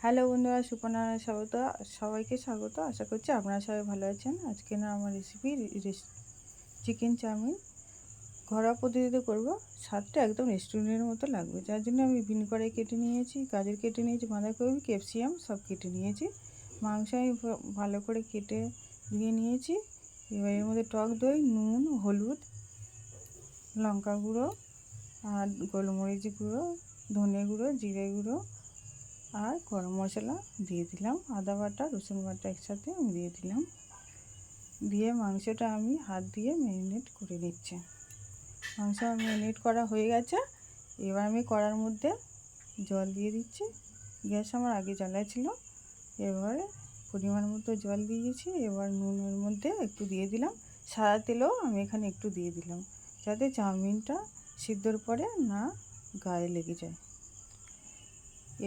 Hello বন্ধুরা, সুপর্ণার স্বাগত। সবাইকে স্বাগত। আশা করছি আপনারা সবাই ভালো আছেন। আজকে আমার রেসিপি চিকেন চাউমিন ঘরোয়া পদ্ধতিতে করব। স্বাদটা একদম রেস্টুরেন্টের মতো লাগবে। যার জন্য আমি বিন কড়াই কেটে নিয়েছি, গাজর কেটে নিয়েছি, বাঁধাকপি, ক্যাপসিকাম সব কেটে নিয়েছি। মাংস আমি ভালো করে কেটে ধুয়ে নিয়েছি। এবার এর মধ্যে টক দই, নুন, হলুদ, লঙ্কা গুঁড়ো আর গোলমরিচ গুঁড়ো, ধনে গুঁড়ো, জিরে গুঁড়ো আর গরম মশলা দিয়ে দিলাম। আদা বাটা, রসুন বাটা একসাথে আমি দিয়ে দিলাম। দিয়ে মাংসটা আমি হাত দিয়ে ম্যারিনেট করে নিচ্ছি। মাংস ম্যারিনেট করা হয়ে গেছে। এবার আমি কড়ার মধ্যে জল দিয়ে দিচ্ছি। গ্যাস আমার আগে জ্বালা ছিল। এবারে পরিমাণ মতো জল দিয়েছি। এবার নুনের মধ্যে একটু দিয়ে দিলাম। সাদা তেলও আমি এখানে একটু দিয়ে দিলাম, যাতে চাউমিনটা সিদ্ধর পরে না গায়ে লেগে যায়।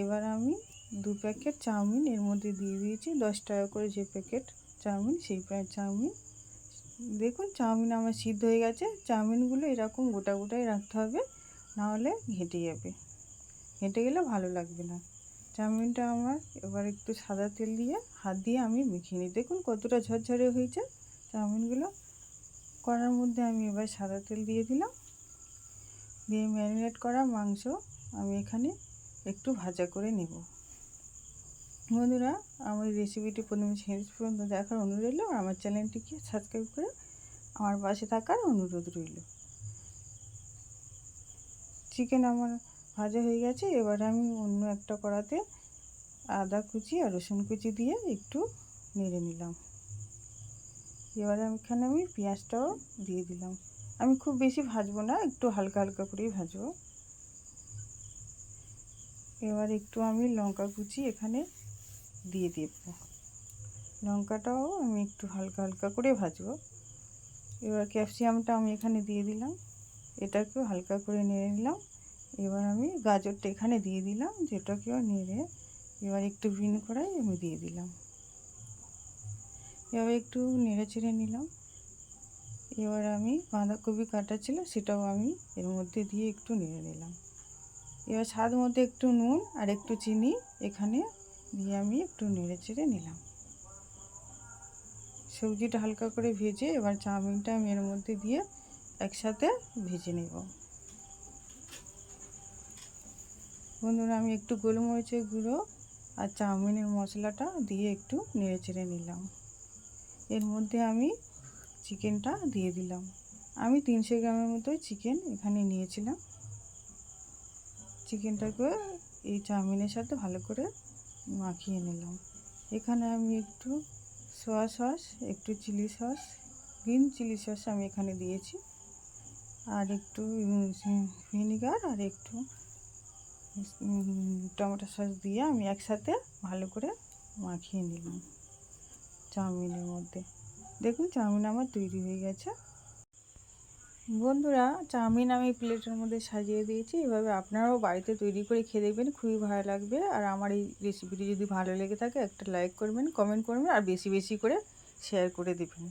এবার আমি 2 প্যাকেট চাউমিন এর মধ্যে দিয়ে দিয়েছি। 10 টাকা করে যে প্যাকেট চাউমিন, সেই চাউমিন। দেখুন চাউমিন আমার সিদ্ধ হয়ে গেছে। চাউমিনগুলো এরকম গোটা গোটাই রাখতে হবে, নাহলে ঘেঁটে যাবে। ঘেঁটে গেলে ভালো লাগবে না। চাউমিনটা আমার এবার একটু সাদা তেল দিয়ে হাত দিয়ে আমি মেখে নিই। দেখুন কতটা ঝরঝরে হয়েছে চাউমিনগুলো। কড়ার মধ্যে আমি এবার সাদা তেল দিয়ে দিলাম। দিয়ে ম্যারিনেট করা মাংস আমি এখানে একটু ভাজা করে নেব। বন্ধুরা, আমার রেসিপিটি প্রথম শেষ পর্যন্ত দেখার অনুরোধ রইল। আমার চ্যানেলটিকে সাবস্ক্রাইব করে আমার পাশে থাকার অনুরোধ রইল। চিকেন আমার ভাজা হয়ে গেছে। এবার আমি অন্য একটা কড়াতে আদা কুচি আর রসুন কুচি দিয়ে একটু নেড়ে নিলাম। এবারে এখানে আমি পেঁয়াজটাও দিয়ে দিলাম। আমি খুব বেশি ভাজবো না, একটু হালকা হালকা করেই ভাজবো। এবার একটু আমি লঙ্কা কুচি এখানে দিয়ে দেব। লঙ্কাটাও আমি একটু হালকা হালকা করে ভাজবো। এবার ক্যাপসিকামটা আমি এখানে দিয়ে দিলাম। এটাকেও হালকা করে নেড়ে নিলাম। এবার আমি গাজরটা এখানে দিয়ে দিলাম, যেটাকেও নেড়ে এবার একটু বিন কড়াই আমি দিয়ে দিলাম। এবার একটু নেড়ে চেড়ে নিলাম। এবার আমি বাঁধাকপি কাটা ছিল, সেটাও আমি এর মধ্যে দিয়ে একটু নেড়ে নিলাম। এবার স্বাদ মতো একটু নুন আর একটু চিনি এখানে দিয়ে আমি একটু নেড়ে চেড়ে নিলাম। সবজিটা হালকা করে ভেজে এবার চাউমিনটা আমি এর মধ্যে দিয়ে একসাথে ভেজে নেব। বন্ধুরা, আমি একটু গোলমরিচের গুঁড়ো আর চাউমিনের মশলাটা দিয়ে একটু নেড়ে চেড়ে নিলাম। এর মধ্যে আমি চিকেনটা দিয়ে দিলাম। আমি 300 গ্রামের মতো চিকেন এখানে নিয়েছিলাম। চিকেনটাকে এই চাউমিনের সাথে ভালো করে মাখিয়ে নিলাম। এখানে আমি একটু সোয়া সস, একটু chilli sauce, green chilli sauce আমি এখানে দিয়েছি, আর একটু ভিনিগার আর একটু টমেটো সস দিয়ে আমি একসাথে ভালো করে মাখিয়ে নিলাম চাউমিনের মধ্যে। দেখুন চাউমিন আমার তৈরি হয়ে গেছে। বন্ধুরা, চাউমিন আমি প্লেটের মধ্যে সাজিয়ে দিয়েছি। এভাবে আপনারাও বাড়িতে তৈরি করে খেয়ে দেখবেন, খুবই ভালো লাগবে। আর আমার এই রেসিপিটি যদি ভালো লেগে থাকে একটা লাইক করবেন, কমেন্ট করবেন আর বেশি বেশি করে শেয়ার করে দেবেন।